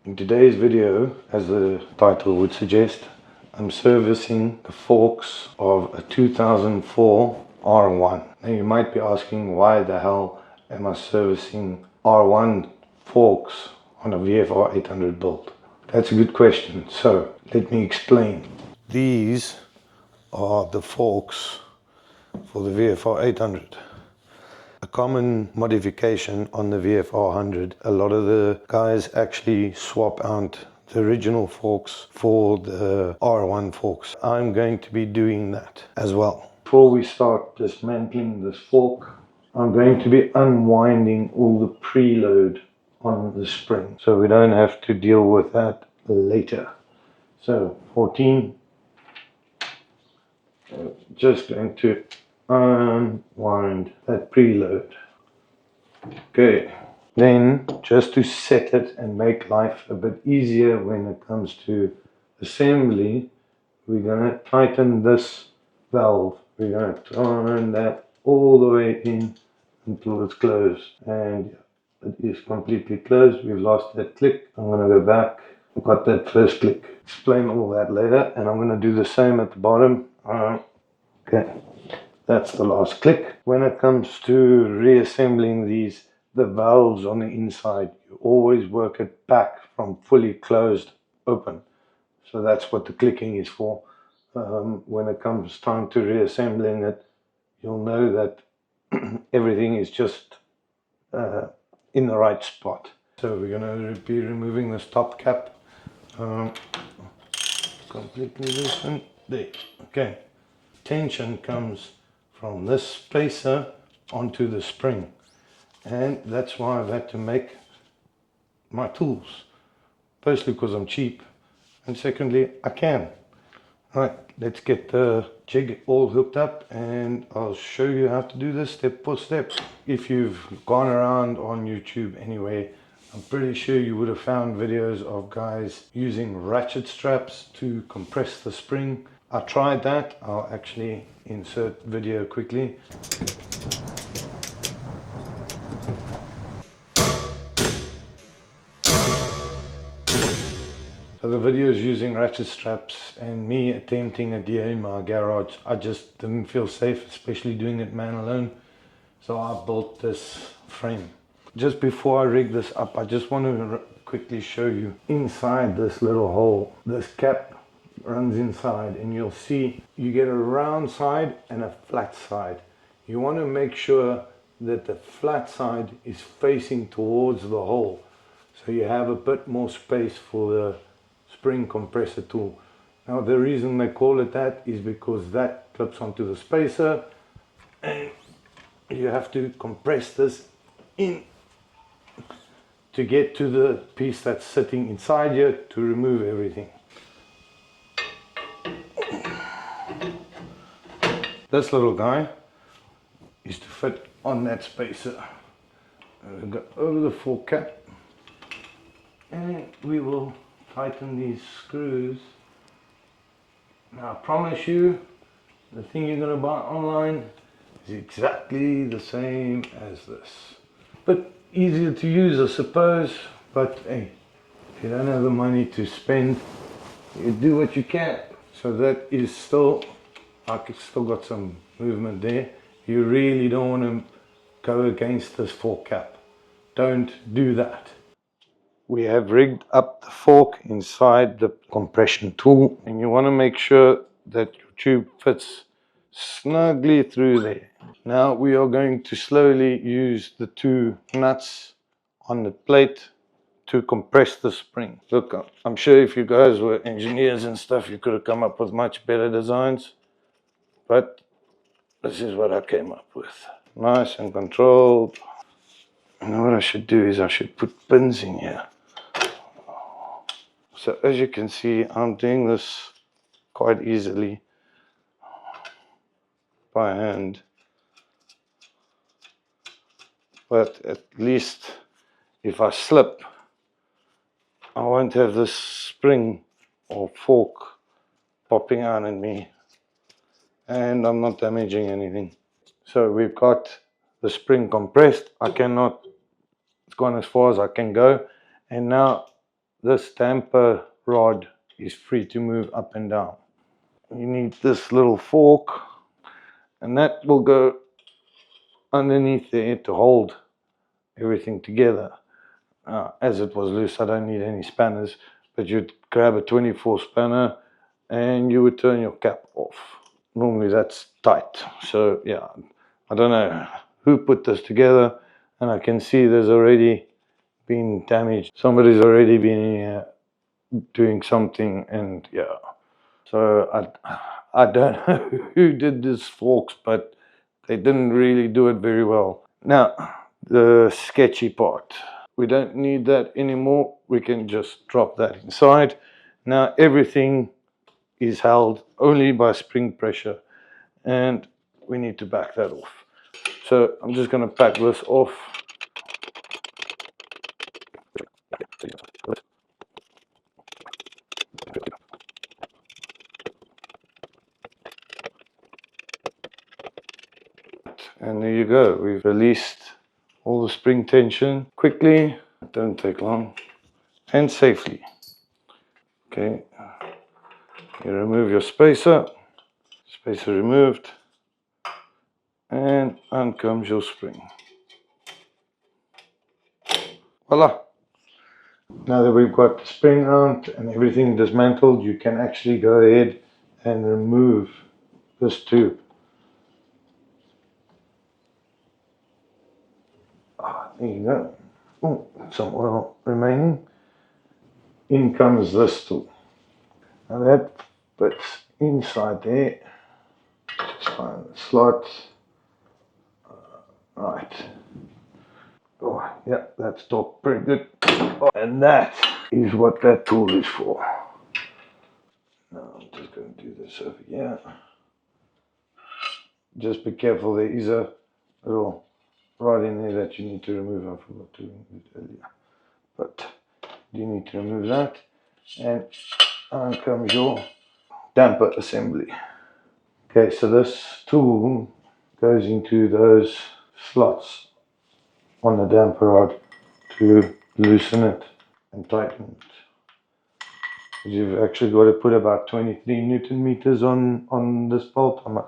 In today's video, as the title would suggest, I'm servicing the forks of a 2004 R1. Now you might be asking, why the hell am I servicing R1 forks on a VFR800 build? That's a good question, so let me explain. These are the forks for the VFR800. A common modification on the VFR800, a lot of the guys actually swap out the original forks for the R1 forks. I'm going to be doing that as well. Before we start dismantling this fork, I'm going to be unwinding all the preload on the spring, so we don't have to deal with that later. So 14, just going to unwind that preload. Okay, then just to set it and make life a bit easier when it comes to assembly, we're going to tighten this valve. We're going to turn that all the way in until it's closed, and it is completely closed. We've lost that click. I'm going to go back. I've got that first click. Explain all that later, and I'm going to do the same at the bottom. Okay, that's the last click. When it comes to reassembling the valves on the inside, you always work it back from fully closed open. So that's what the clicking is for. When it comes time to reassembling it, you'll know that everything is just in the right spot. So we're going to be removing this top cap. Completely loosened. There. Okay. Tension comes from this spacer onto the spring, and that's why I've had to make my tools. Firstly, because I'm cheap, and secondly, I can. Right, let's get the jig all hooked up, and I'll show you how to do this step by step. If you've gone around on YouTube anyway, I'm pretty sure you would have found videos of guys using ratchet straps to compress the spring. I tried that. I'll actually insert video quickly. So the videos using ratchet straps and me attempting it here in my garage, I just didn't feel safe, especially doing it man alone. So I built this frame. Just before I rig this up, I just want to quickly show you inside this little hole. This cap runs inside, and you'll see you get a round side and a flat side. You want to make sure that the flat side is facing towards the hole, so you have a bit more space for the spring compressor tool. Now the reason they call it that is because that clips onto the spacer, and you have to compress this in to get to the piece that's sitting inside here to remove everything. This little guy is to fit on that spacer. We'll go over the fork cap, and we will tighten these screws. Now I promise you, the thing you're going to buy online is exactly the same as this. But easier to use, I suppose, but hey, if you don't have the money to spend, you do what you can. So that is still, I've still got some movement there. You really don't want to go against this fork cap. Don't do that. We have rigged up the fork inside the compression tool, and you want to make sure that your tube fits snugly through there. Now we are going to slowly use the two nuts on the plate to compress the spring. Look, I'm sure if you guys were engineers and stuff, you could have come up with much better designs, but this is what I came up with. Nice and controlled. And what I should do is I should put pins in here. So as you can see, I'm doing this quite easily by hand, but at least if I slip, I won't have this spring or fork popping out at me, and I'm not damaging anything. So we've got the spring compressed. It's gone as far as I can go, and now this damper rod is free to move up and down. You need this little fork, and that will go underneath there to hold everything together. As it was loose, I don't need any spanners, but you'd grab a 24 spanner and you would turn your cap off. Normally that's tight, so yeah, I don't know who put this together, and I can see there's already been damaged. Somebody's already been doing something, and yeah, so I don't know who did this forks, but they didn't really do it very well. Now, the sketchy part. We don't need that anymore. We can just drop that inside. Now everything is held only by spring pressure, and we need to back that off. So I'm just going to pack this off. And there you go. We've released all the spring tension quickly. Don't take long. And safely. Okay. You remove your spacer. Spacer removed. And on comes your spring. Voila. Now that we've got the spring out and everything dismantled, you can actually go ahead and remove this tube. There you go. Oh, some oil remaining. In comes this tool. Now that fits inside there. Just find the slot. Right. Oh, yeah, that's torqued pretty good. Oh, and that is what that tool is for. Now I'm just going to do this over here. Just be careful, there is a little rod in there that you need to remove. I forgot to remove it earlier. But you need to remove that. And on comes your damper assembly. Okay, so this tool goes into those slots on the damper rod to loosen it and tighten it. You've actually got to put about 23 Newton meters on this bolt. I might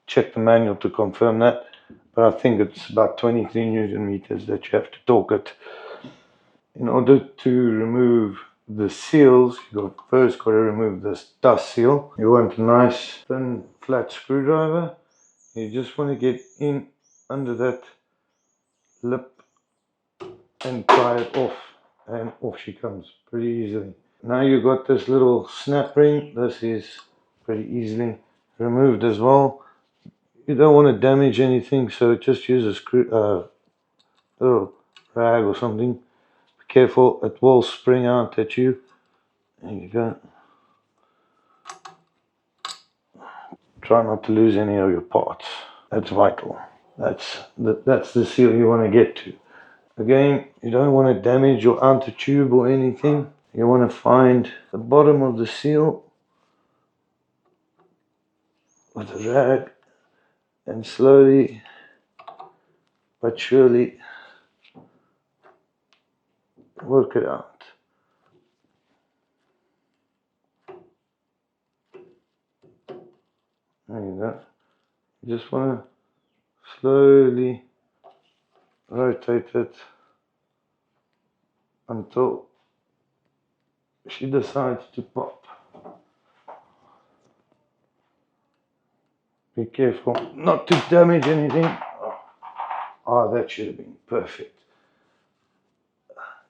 check the manual to confirm that, but I think it's about 23 Newton meters that you have to torque it. In order to remove the seals, you've first got to remove this dust seal. You want a nice thin flat screwdriver. You just want to get in under that lip and pry it off, and off she comes pretty easily. Now you've got this little snap ring. This is pretty easily removed as well. You don't want to damage anything, so just use a little rag or something. Be careful, it will spring out at you. There you go. Try not to lose any of your parts. That's vital. That's the seal you want to get to. Again, you don't want to damage your outer tube or anything. You want to find the bottom of the seal with a rag and slowly but surely work it out. There you go. You just want to slowly rotate it until she decides to pop. Be careful not to damage anything. Oh, that should have been perfect.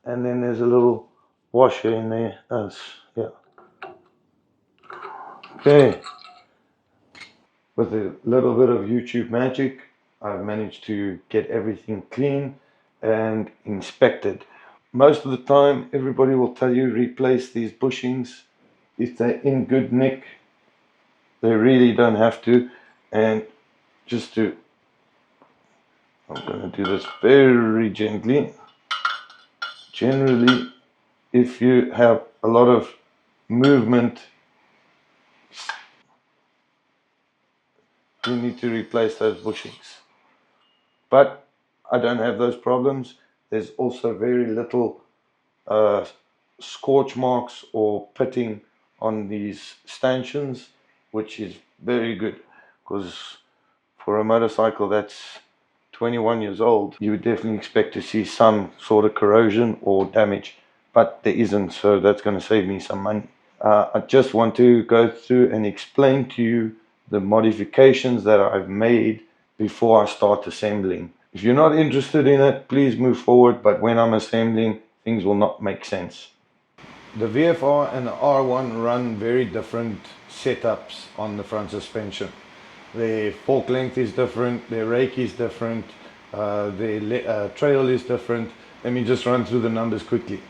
And then there's a little washer in there. Yeah. Okay. With a little bit of YouTube magic, I've managed to get everything clean and inspected. Most of the time, everybody will tell you replace these bushings. If they're in good nick, they really don't have to. And I'm going to do this very gently. Generally, if you have a lot of movement, you need to replace those bushings. But I don't have those problems. There's also very little scorch marks or pitting on these stanchions, which is very good, because for a motorcycle that's 21 years old, you would definitely expect to see some sort of corrosion or damage, but there isn't, so that's going to save me some money. I just want to go through and explain to you the modifications that I've made before I start assembling. If you're not interested in it, please move forward, but when I'm assembling, things will not make sense. The VFR and the R1 run very different setups on the front suspension. Their fork length is different, their rake is different, their trail is different. Let me just run through the numbers quickly.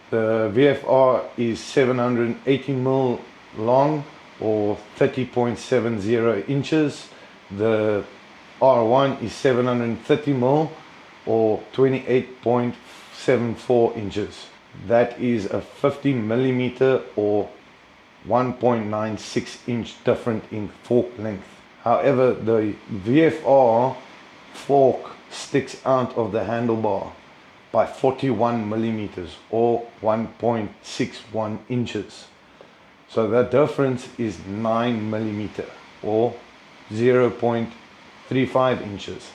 The VFR is 780mm long or 30.70 inches. The R1 is 730mm or 28.74 inches. That is a 50mm or 1.96 inch different in fork length. However, the VFR fork sticks out of the handlebar by 41mm or 1.61 inches. So that difference is 9mm or 0.35 inches.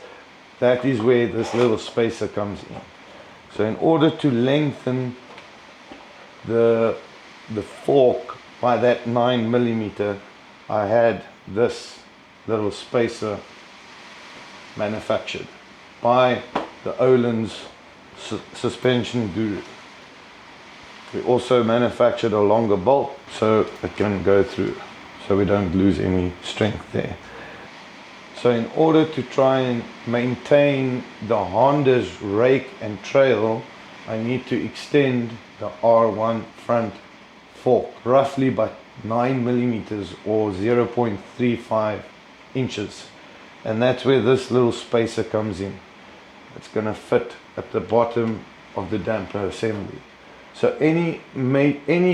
That is where this little spacer comes in. So in order to lengthen the fork by that 9mm, I had this little spacer manufactured by the Öhlins suspension guru. We also manufactured a longer bolt so it can go through, so we don't lose any strength there. So in order to try and maintain the Honda's rake and trail, I need to extend the R1 front fork roughly by 9mm or 0.35 inches, and that's where this little spacer comes in. It's going to fit at the bottom of the damper assembly. So any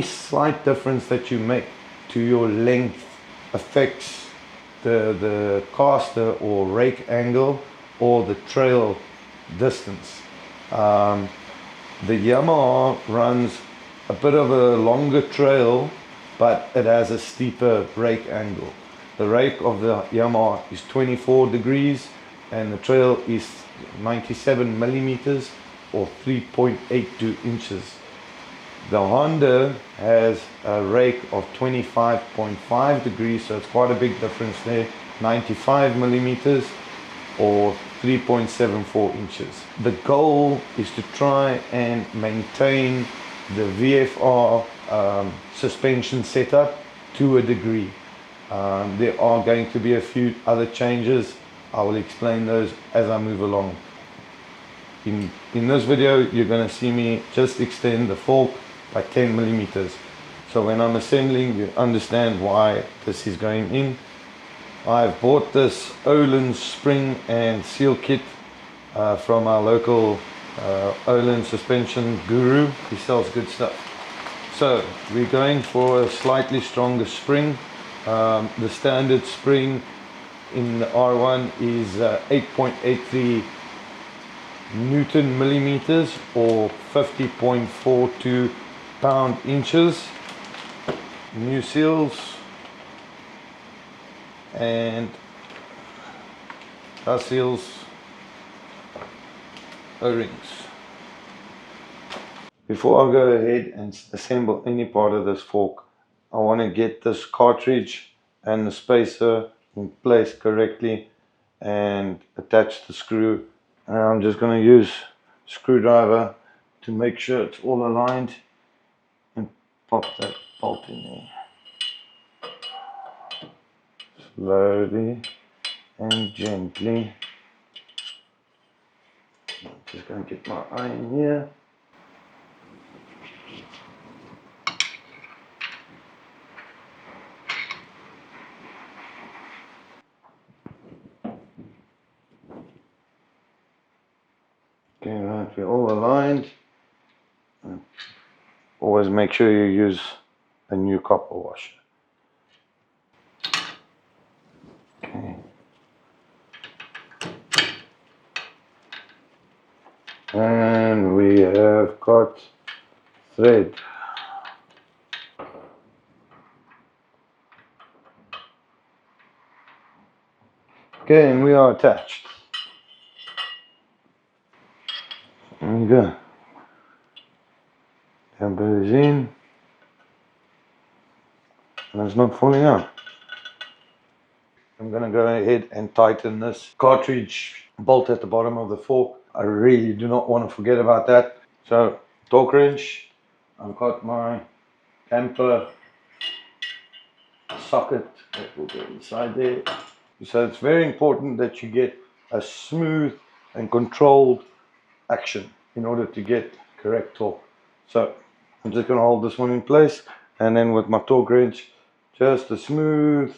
slight difference that you make to your length affects the caster or rake angle or the trail distance. The Yamaha runs a bit of a longer trail, but it has a steeper rake angle. The rake of the Yamaha is 24 degrees and the trail is 97mm or 3.82 inches. The Honda has a rake of 25.5 degrees, so it's quite a big difference there, 95mm or 3.74 inches. The goal is to try and maintain the VFR suspension setup to a degree. There are going to be a few other changes. I will explain those as I move along. In this video, you're going to see me just extend the fork by 10mm. So when I'm assembling, you understand why this is going in. I've bought this Öhlins spring and seal kit from our local Öhlins suspension guru. He sells good stuff. So we're going for a slightly stronger spring. The standard spring in the R1 is 8.83 Newton millimeters or 50.42 pound-inches. New seals and our seals, O-rings. Before I go ahead and assemble any part of this fork, I want to get this cartridge and the spacer in place correctly and attach the screw. And I'm just going to use a screwdriver to make sure it's all aligned and pop that bolt in there. Slowly and gently. I'm just going to get my eye in here. Okay, right, we're all aligned. Always make sure you use a new copper washer. Okay. And we have got thread. Okay, and we are attached. There we go. Temper is in, and it's not falling out. I'm going to go ahead and tighten this cartridge bolt at the bottom of the fork. I really do not want to forget about that. So, torque wrench, I've got my tamper socket that will go inside there. So it's very important that you get a smooth and controlled action in order to get correct torque. So I'm just going to hold this one in place, and then with my torque wrench, just a smooth,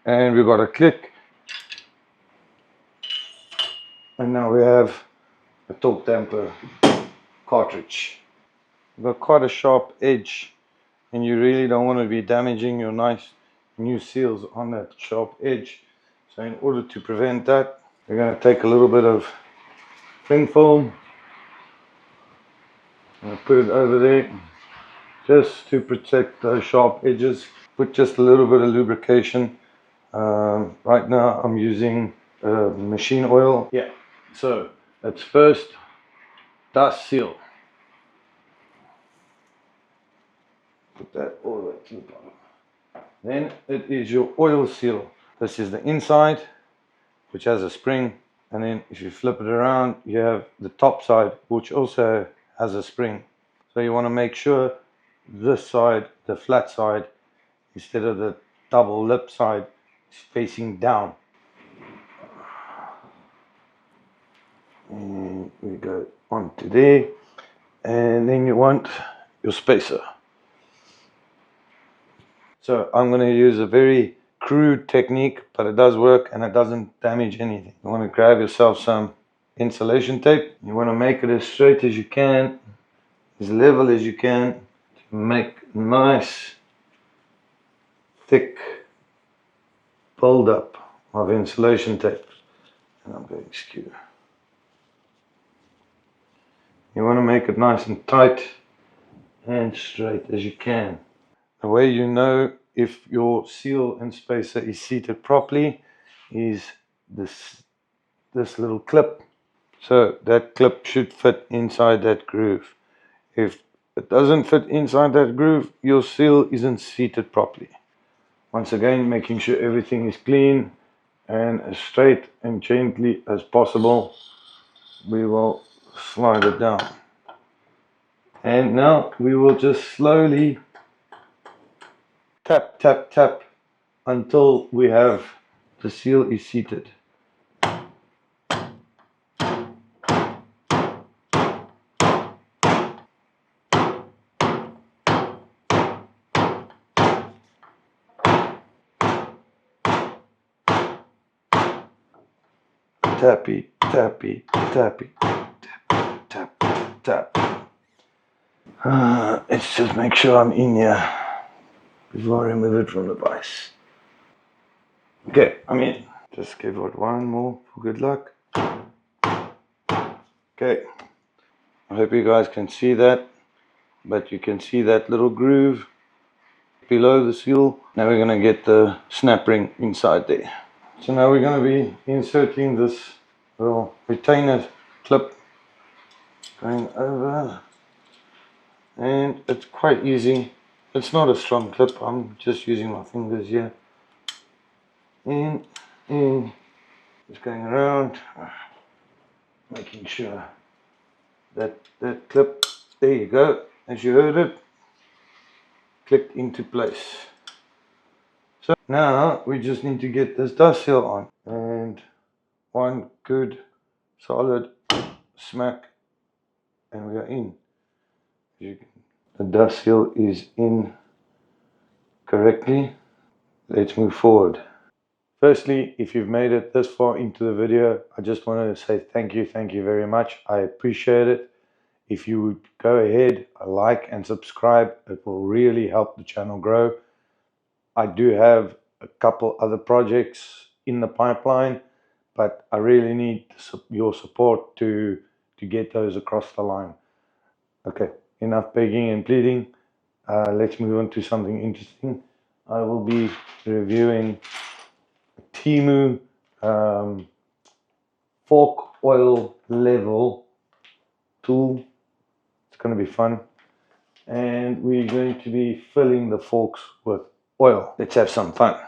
and we've got a click, and now we have a torque damper cartridge. We've got quite a sharp edge, and you really don't want to be damaging your nice new seals on that sharp edge. So in order to prevent that, we're going to take a little bit of cling film and put it over there just to protect those sharp edges. Put just a little bit of lubrication. Right now I'm using machine oil. Yeah, so that's first dust seal. Put that all the way to the bottom. Then it is your oil seal. This is the inside, which has a spring, and then if you flip it around, you have the top side, which also has a spring. So you want to make sure this side, the flat side, instead of the double lip side, is facing down. And we go onto there, and then you want your spacer. So I'm going to use a very crude technique, but it does work and it doesn't damage anything. You want to grab yourself some insulation tape. You want to make it as straight as you can, as level as you can, to make nice thick build up of insulation tape. And I'm going to skew. You want to make it nice and tight and straight as you can. The way you know if your seal and spacer is seated properly is this little clip. So that clip should fit inside that groove. If it doesn't fit inside that groove, your seal isn't seated properly. Once again, making sure everything is clean and as straight and gently as possible, we will slide it down. And now we will just slowly tap, tap, tap until we have the seal is seated. Tappy, tappy, tappy, tap, tap, tap. Let's just make sure I'm in here before I remove it from the vise. Okay, I'm in. Just give it one more for good luck. Okay, I hope you guys can see that, but you can see that little groove below the seal. Now we're going to get the snap ring inside there. So now we're going to be inserting this little retainer clip going over, and it's quite easy. It's not a strong clip, I'm just using my fingers here. In, just going around, making sure that that clip, there you go, as you heard it, clicked into place. So now we just need to get this dust seal on, and one good solid smack and we are in. The dust seal is in correctly. Let's move forward. Firstly, if you've made it this far into the video, I just wanted to say thank you very much. I appreciate it. If you would go ahead, like and subscribe, it will really help the channel grow. I do have a couple other projects in the pipeline, but I really need your support to to get those across the line. Okay, enough begging and pleading. Let's move on to something interesting. I will be reviewing TEMU fork oil level tool. It's going to be fun. And we're going to be filling the forks with oil. Let's have some fun.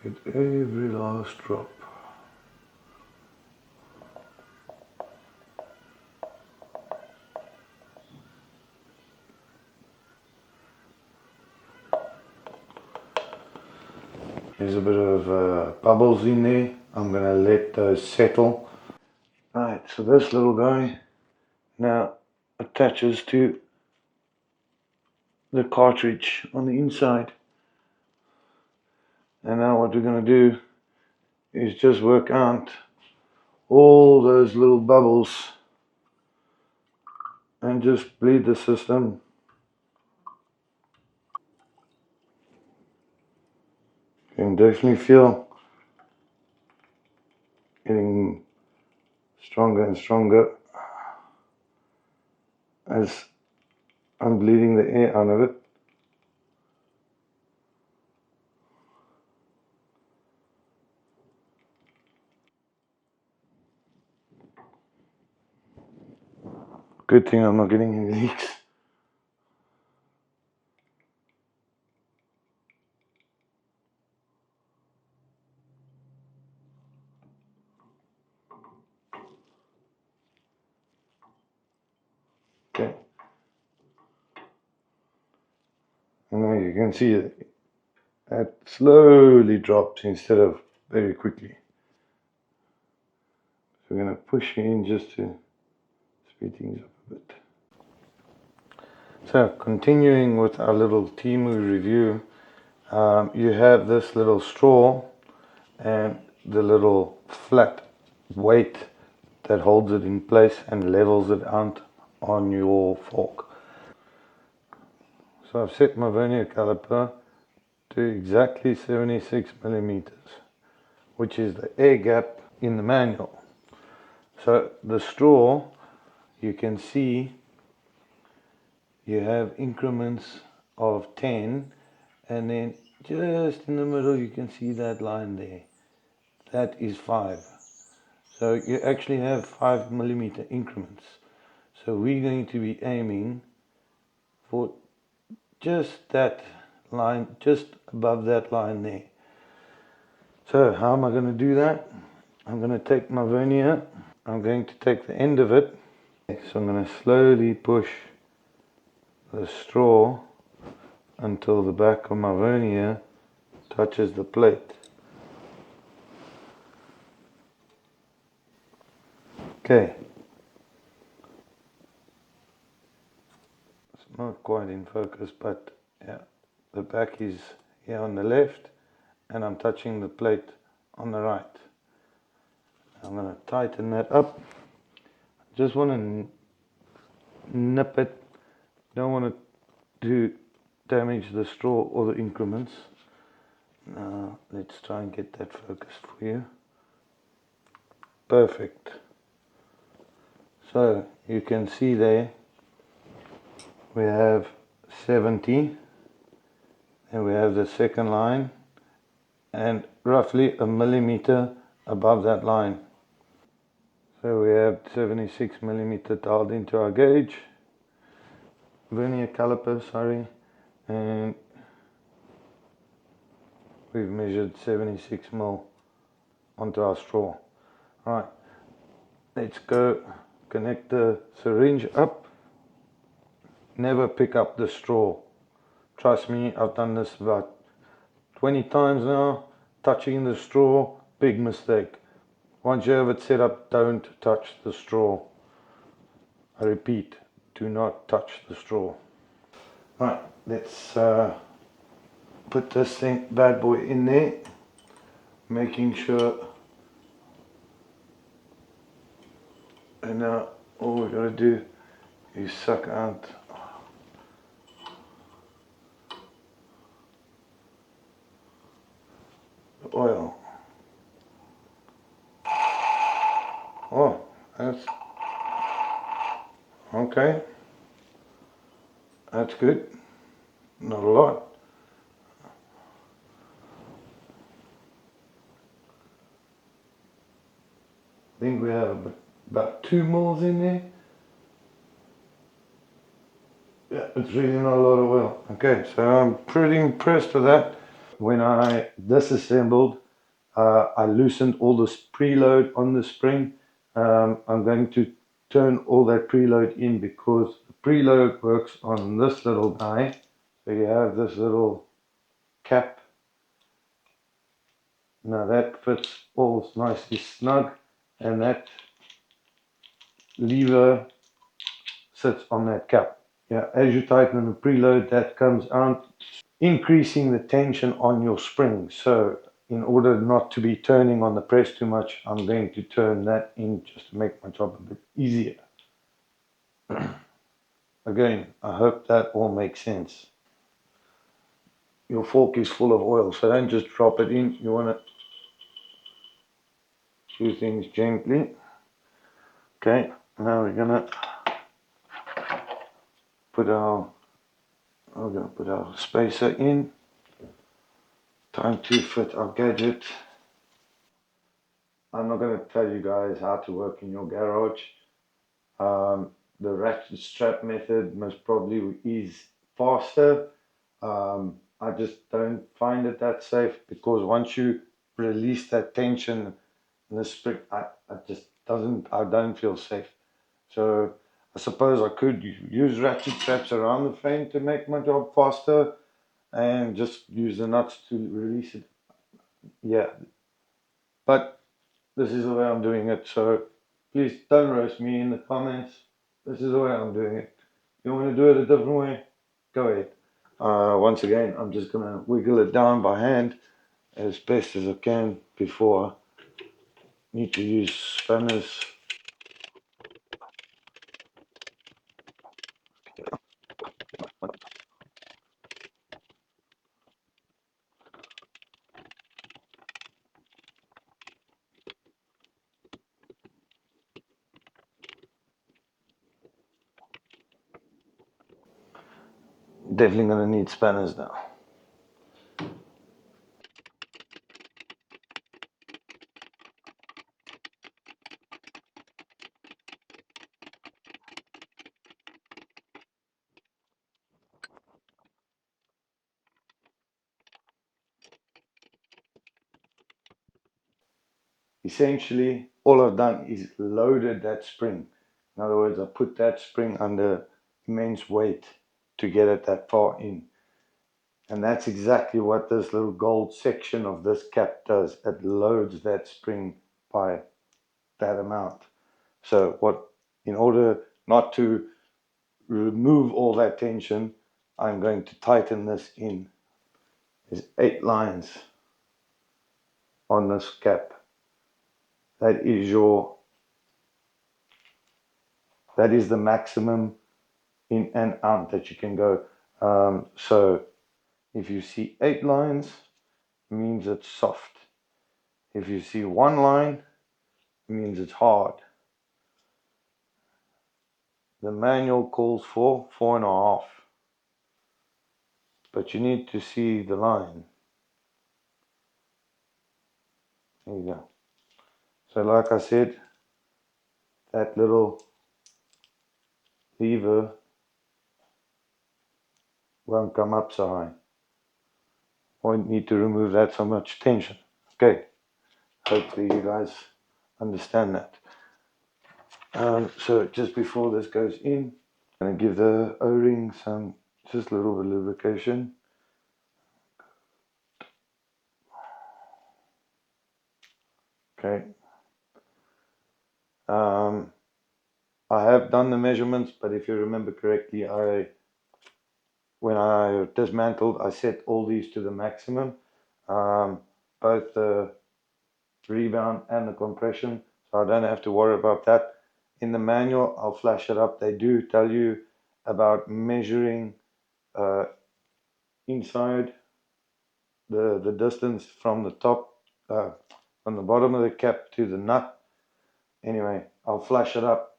Get every last drop. There's a bit of bubbles in there. I'm going to let those settle. Right, so this little guy now attaches to the cartridge on the inside. And now what we're going to do is just work out all those little bubbles and just bleed the system. You can definitely feel getting stronger and stronger as I'm bleeding the air out of it. Good thing I'm not getting any leaks. Okay. And now you can see it slowly drops instead of very quickly. So we're going to push in just to speed things up a bit. So continuing with our little TEMU review, you have this little straw and the little flat weight that holds it in place and levels it out on your fork. So I've set my vernier caliper to exactly 76 millimeters, which is the air gap in the manual. So the straw, you can see you have increments of 10, and then just in the middle you can see that line there. That is 5. So you actually have 5 millimeter increments. So we're going to be aiming for just that line, just above that line there. So how am I going to do that? I'm going to take my vernier, I'm going to take the end of it, so I'm going to slowly push the straw until the back of my vernier touches the plate. Okay. It's not quite in focus, but yeah, the back is here on the left and I'm touching the plate on the right. I'm going to tighten that up. Just want to nip it. Don't want to damage the straw or the increments. Now let's try and get that focused for you. Perfect. So you can see there we have 70, and we have the second line, and roughly a millimeter above that line. So we have 76 millimeter dialed into our gauge, vernier caliper, sorry, and we've measured 76 mil onto our straw. Right, let's go connect the syringe up. Never pick up the straw. Trust me, I've done this about 20 times now. Touching the straw, big mistake. Once you have it set up, don't touch the straw. I repeat, do not touch the straw. Right, let's put this thing, bad boy, in there, making sure. And now all we're going to do is suck out the oil. Oh, that's okay. That's good. Not a lot. I think we have about 2 mils in there. Yeah, it's really not a lot of oil. Okay, so I'm pretty impressed with that. When I disassembled, I loosened all this preload on the spring. I'm going to turn all that preload in because the preload works on this little guy. So you have this little cap. Now that fits all nicely snug, and that lever sits on that cap. Yeah, as you tighten the preload, that comes out, increasing the tension on your spring. So in order not to be turning on the press too much, I'm going to turn that in just to make my job a bit easier. Again, I hope that all makes sense. Your fork is full of oil, so don't just drop it in. You want to do things gently. Okay, now we're gonna put our spacer in. Time to fit our gadget. I'm not going to tell you guys how to work in your garage. The ratchet strap method most probably is faster. I just don't find it that safe because once you release that tension in the spring, I don't feel safe. So I suppose I could use ratchet straps around the frame to make my job faster and just use the nuts to release it. Yeah, but this is the way I'm doing it, so please don't roast me in the comments. This is the way I'm doing it. If you want to do it a different way, go ahead. Once again, I'm just going to wiggle it down by hand as best as I can before I need to use spanners. Definitely going to need spanners now. Essentially, all I've done is loaded that spring. In other words, I put that spring under immense weight to get it that far in. And that's exactly what this little gold section of this cap does. It loads that spring by that amount. So in order not to remove all that tension, I'm going to tighten this in. There's 8 lines on this cap. That is the maximum in and out that you can go. So if you see 8 lines, it means it's soft. If you see 1 line, it means it's hard. The manual calls for 4.5, but you need to see the line. There you go. So like I said, that little lever won't come up so high. Won't need to remove that so much tension. Okay, hopefully you guys understand that. So just before this goes in, I'm going to give the O-ring just a little bit of lubrication. Okay, I have done the measurements, but if you remember correctly, when I dismantled, I set all these to the maximum, both the rebound and the compression, so I don't have to worry about that. In the manual, I'll flash it up. They do tell you about measuring inside the distance from the top, from the bottom of the cap to the nut. Anyway, I'll flash it up.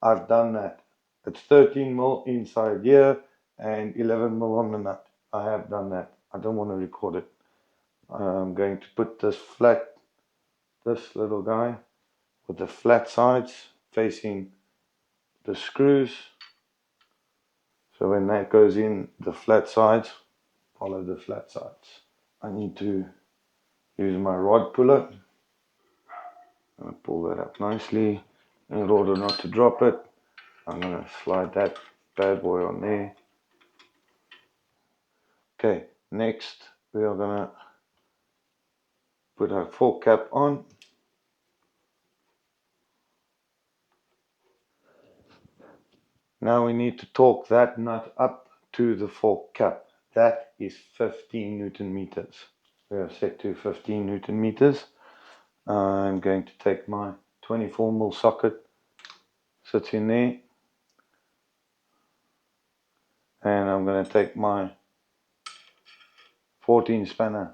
I've done that. It's 13 mil inside here and 11 mil on the nut. I have done that. I don't want to record it. I'm going to put this little guy with the flat sides facing the screws. So when that goes in, the flat sides follow the flat sides. I need to use my rod puller. I'm going to pull that up nicely in order not to drop it. I'm going to slide that bad boy on there. Okay, next we are going to put our fork cap on. Now we need to torque that nut up to the fork cap. That is 15 Newton meters. We are set to 15 Newton meters. I'm going to take my 24 mil socket, sits in there, and I'm going to take my 14 spanner,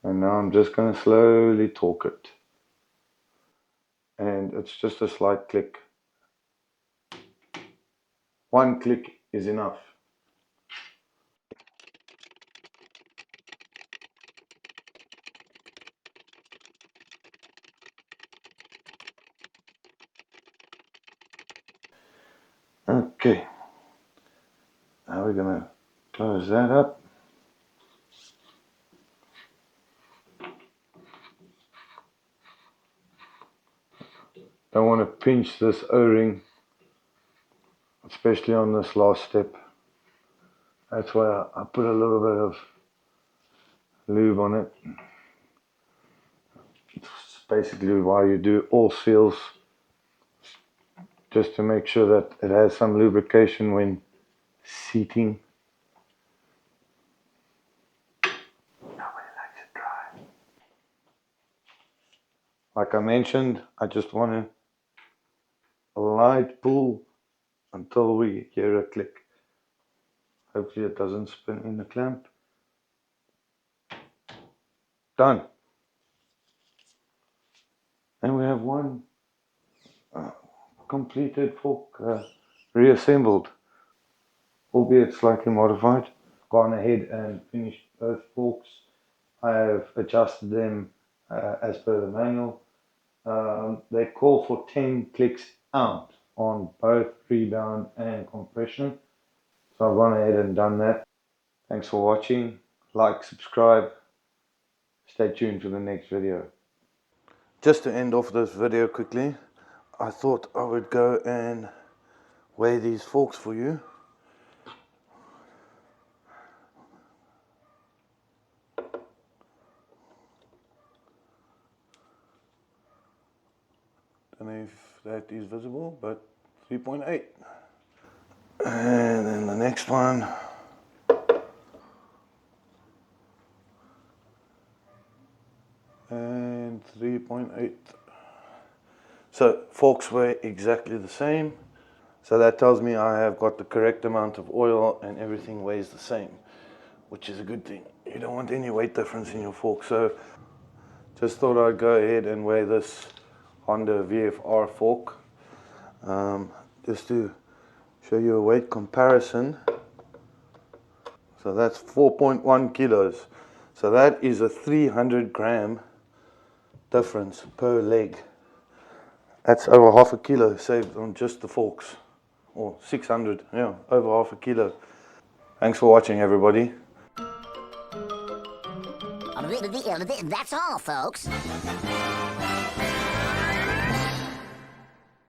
and now I'm just going to slowly torque it, and it's just a slight click. One click is enough. Okay, now we're going to close that up. Don't want to pinch this O-ring, especially on this last step. That's why I put a little bit of lube on it. It's basically why you do all seals, just to make sure that it has some lubrication when seating. Nobody likes it dry. Like I mentioned, I just want a light pull until we hear a click. Hopefully it doesn't spin in the clamp. Done. And we have one completed fork reassembled, albeit slightly modified. Gone ahead and finished both forks. I have adjusted them as per the manual. They call for 10 clicks out on both rebound and compression. So I've gone ahead and done that. Thanks for watching. Like, subscribe. Stay tuned for the next video. Just to end off this video quickly, I thought I would go and weigh these forks for you. Don't know if that is visible, but 3.8. And then the next one. And 3.8. So forks weigh exactly the same. So that tells me I have got the correct amount of oil and everything weighs the same, which is a good thing. You don't want any weight difference in your fork. So just thought I'd go ahead and weigh this Honda VFR fork, just to show you a weight comparison. So that's 4.1 kilos. So that is a 300 gram difference per leg. That's over half a kilo saved on just the forks, or 600, yeah, over half a kilo. Thanks for watching, everybody. That's all, folks.